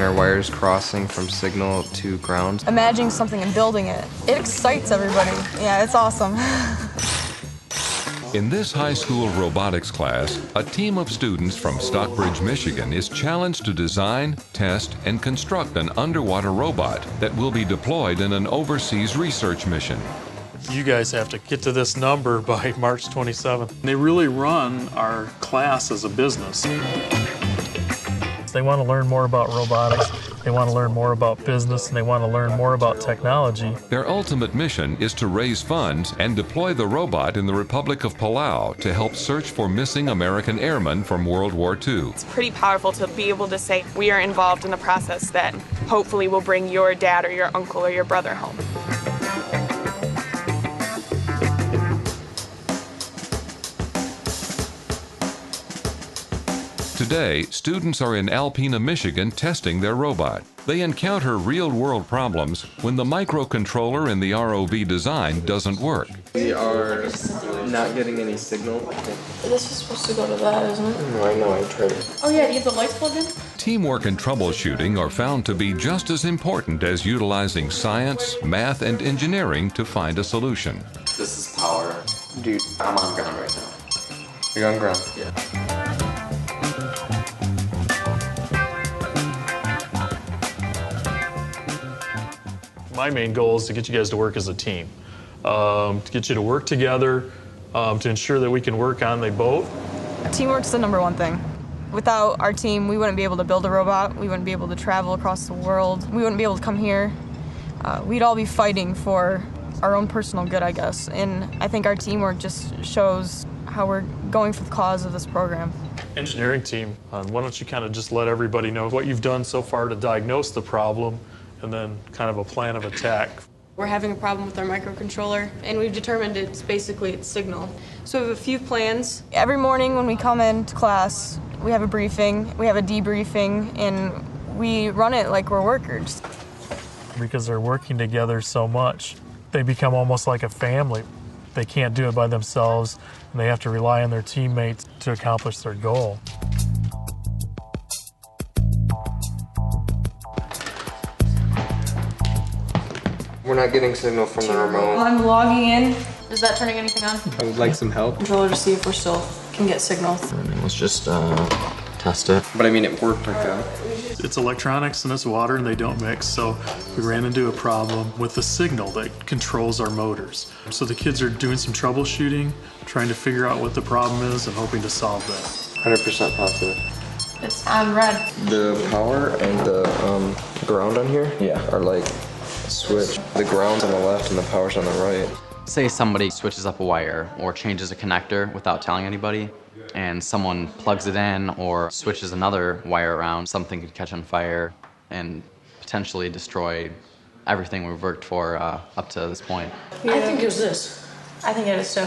our wires crossing from signal to ground. Imagining something and building it, it excites everybody. Yeah, it's awesome. In this high school robotics class, a team of students from Stockbridge, Michigan is challenged to design, test, and construct an underwater robot that will be deployed in an overseas research mission. You guys have to get to this number by March 27th. They really run our class as a business. They want to learn more about robotics, they want to learn more about business, and they want to learn more about technology. Their ultimate mission is to raise funds and deploy the robot in the Republic of Palau to help search for missing American airmen from World War II. It's pretty powerful to be able to say we are involved in the process that hopefully will bring your dad or your uncle or your brother home. Today, students are in Alpena, Michigan testing their robot. They encounter real-world problems when the microcontroller in the ROV design doesn't work. We are not getting any signal. This is supposed to go to that, isn't it? No, I know, I tried it. Oh yeah, do you have the lights plugged in? Teamwork and troubleshooting are found to be just as important as utilizing science, math, and engineering to find a solution. This is power. Dude, I'm on ground right now. You're on ground? Yeah. My main goal is to get you guys to work as a team, to get you to work together, to ensure that we can work on the boat. Teamwork's the #1 thing. Without our team, we wouldn't be able to build a robot, we wouldn't be able to travel across the world, we wouldn't be able to come here. We'd all be fighting for our own personal good, I guess, and I think our teamwork just shows how we're going for the cause of this program. Engineering team, why don't you kind of just let everybody know what you've done so far to diagnose the problem, and then kind of a plan of attack. We're having a problem with our microcontroller, and we've determined it's basically its signal. So we have a few plans. Every morning when we come into class, we have a briefing, we have a debriefing, and we run it like we're workers. Because they're working together so much, they become almost like a family. They can't do it by themselves, and they have to rely on their teammates to accomplish their goal. We're not getting signal from the remote. I'm logging in. Is that turning anything on? I would like some help. Controller to see if we're still can get signal. Let's just test it. But I mean, it worked like that. It's electronics and it's water and they don't mix, so we ran into a problem with the signal that controls our motors. So the kids are doing some troubleshooting, trying to figure out what the problem is and hoping to solve that. 100% positive. It's on red. The power and the ground on here are like switch. The ground's on the left and the power's on the right. Say somebody switches up a wire or changes a connector without telling anybody, and someone plugs it in or switches another wire around, something could catch on fire and potentially destroy everything we've worked for up to this point. Yeah. I think it was this. I think it is too.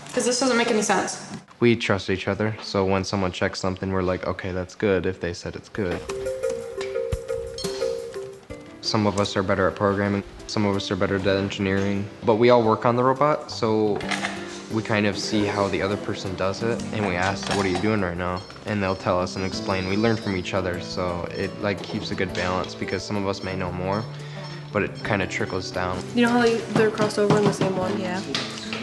Because this doesn't make any sense. We trust each other, so when someone checks something, we're like, okay, that's good if they said it's good. Some of us are better at programming, some of us are better at engineering, but we all work on the robot, so we kind of see how the other person does it, and we ask, what are you doing right now? And they'll tell us and explain. We learn from each other, so it like keeps a good balance because some of us may know more, but it kind of trickles down. You know how they're crossed over in the same one? Yeah.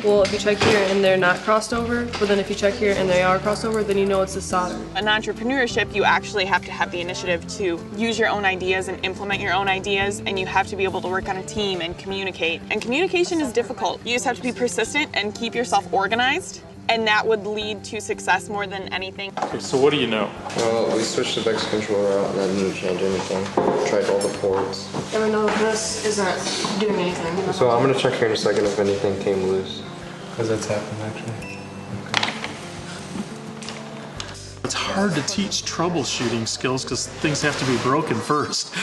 Well, if you check here and they're not crossed over, but then if you check here and they are crossed over, then you know it's the solder. In entrepreneurship, you actually have to have the initiative to use your own ideas and implement your own ideas, and you have to be able to work on a team and communicate. And communication is difficult. You just have to be persistent and keep yourself organized, and that would lead to success more than anything. Okay, so what do you know? Well, we switched the VEX controller out and that didn't change anything. Tried all the ports. And we know this isn't doing anything. So I'm gonna check here in a second if anything came loose. Because that's happened actually. Okay. It's hard to teach troubleshooting skills because things have to be broken first.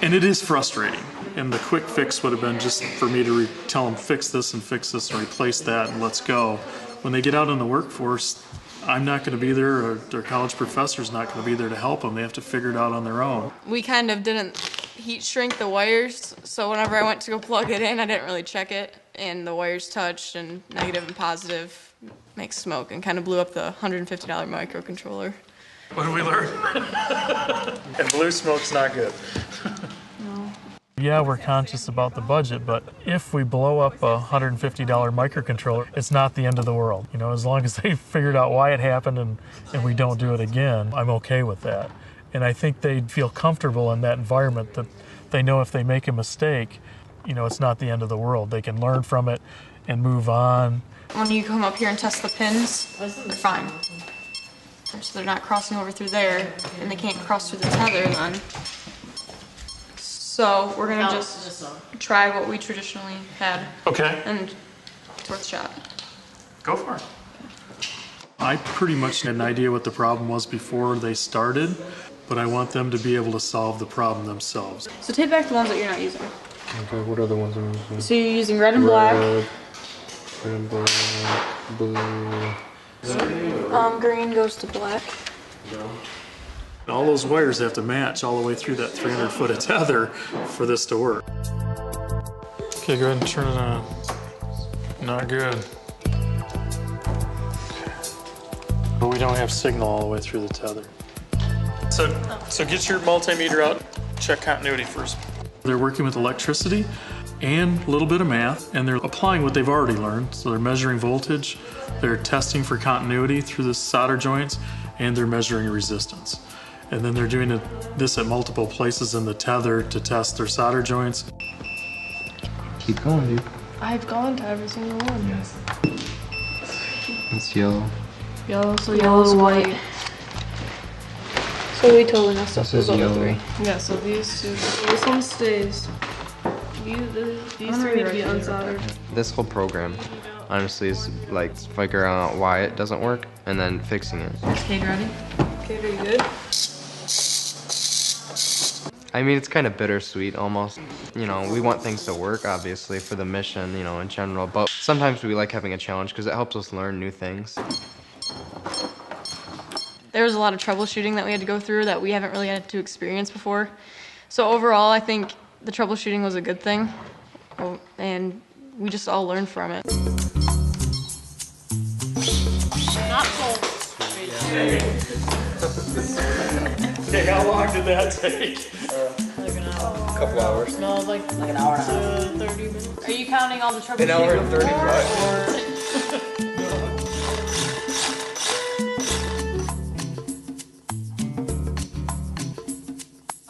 And it is frustrating. And the quick fix would have been just for me to tell them fix this and replace that and let's go. When they get out in the workforce, I'm not going to be there, or their college professor's not going to be there to help them. They have to figure it out on their own. We kind of didn't heat shrink the wires, so whenever I went to go plug it in, I didn't really check it, and the wires touched, and negative and positive makes smoke, and kind of blew up the $150 microcontroller. What did we learn? And blue smoke's not good. Yeah, we're conscious about the budget, but if we blow up a $150 microcontroller, it's not the end of the world. You know, as long as they figured out why it happened and we don't do it again, I'm okay with that. And I think they'd feel comfortable in that environment that they know if they make a mistake, you know, it's not the end of the world. They can learn from it and move on. When you come up here and test the pins, they're fine. So they're not crossing over through there, and they can't cross through the tether then. So we're gonna just try what we traditionally had. Okay. And it's worth a shot. Go for it. I pretty much had an idea what the problem was before they started, but I want them to be able to solve the problem themselves. So take back the ones that you're not using. Okay, what are the ones I'm using? So you're using red and black. Red and black, blue. Green goes to black. All those wires have to match all the way through that 300-foot of tether for this to work. Okay, go ahead and turn it on. Not good. But we don't have signal all the way through the tether. So get your multimeter out, check continuity first. They're working with electricity and a little bit of math, and they're applying what they've already learned. So they're measuring voltage, they're testing for continuity through the solder joints, and they're measuring resistance. And then they're doing this at multiple places in the tether to test their solder joints. Keep going, dude. I've gone to every single one. It's yellow. Yellow, so yellow's white. So we totally messed up This is those other yellow. three. Yeah, so these two. So this one stays. These three need to be unsoldered. This whole program, honestly, is like figuring out why it doesn't work and then fixing it. Is Cade ready? Okay, very good. I mean, it's kind of bittersweet almost. You know, we want things to work, obviously, for the mission, you know, in general. But sometimes we like having a challenge because it helps us learn new things. There was a lot of troubleshooting that we had to go through that we haven't really had to experience before. So overall, I think the troubleshooting was a good thing, and we just all learned from it. Not full. Okay, how long did that take? Like an hour. A couple hours. No, like an hour and a half. 30 minutes. Are you counting all the troubleshooting? An hour and 35.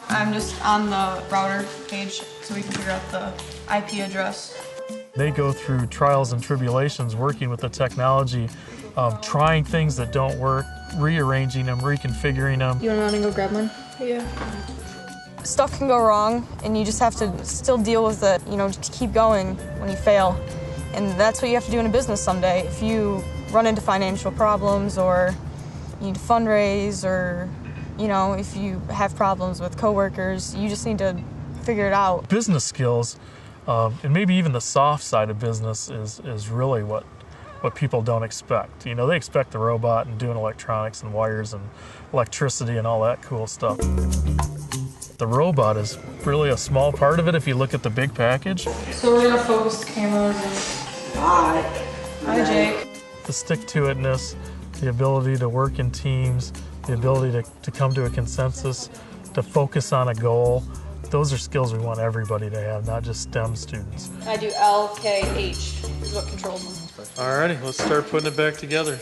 I'm just on the router page so we can figure out the IP address. They go through trials and tribulations working with the technology, trying things that don't work, rearranging them, reconfiguring them. You want to go grab one? Yeah. Stuff can go wrong, and you just have to still deal with it, you know, just keep going when you fail. And that's what you have to do in a business someday. If you run into financial problems or you need to fundraise or, you know, if you have problems with coworkers, you just need to figure it out. Business skills, and maybe even the soft side of business is really what people don't expect. You know, they expect the robot and doing electronics and wires and electricity and all that cool stuff. The robot is really a small part of it if you look at the big package. So we're gonna focus cameras and... Hi, Jake. The stick-to-itness, the ability to work in teams, the ability to come to a consensus, to focus on a goal, those are skills we want everybody to have, not just STEM students. I do L, K, H is what controls them. Alrighty, let's start putting it back together.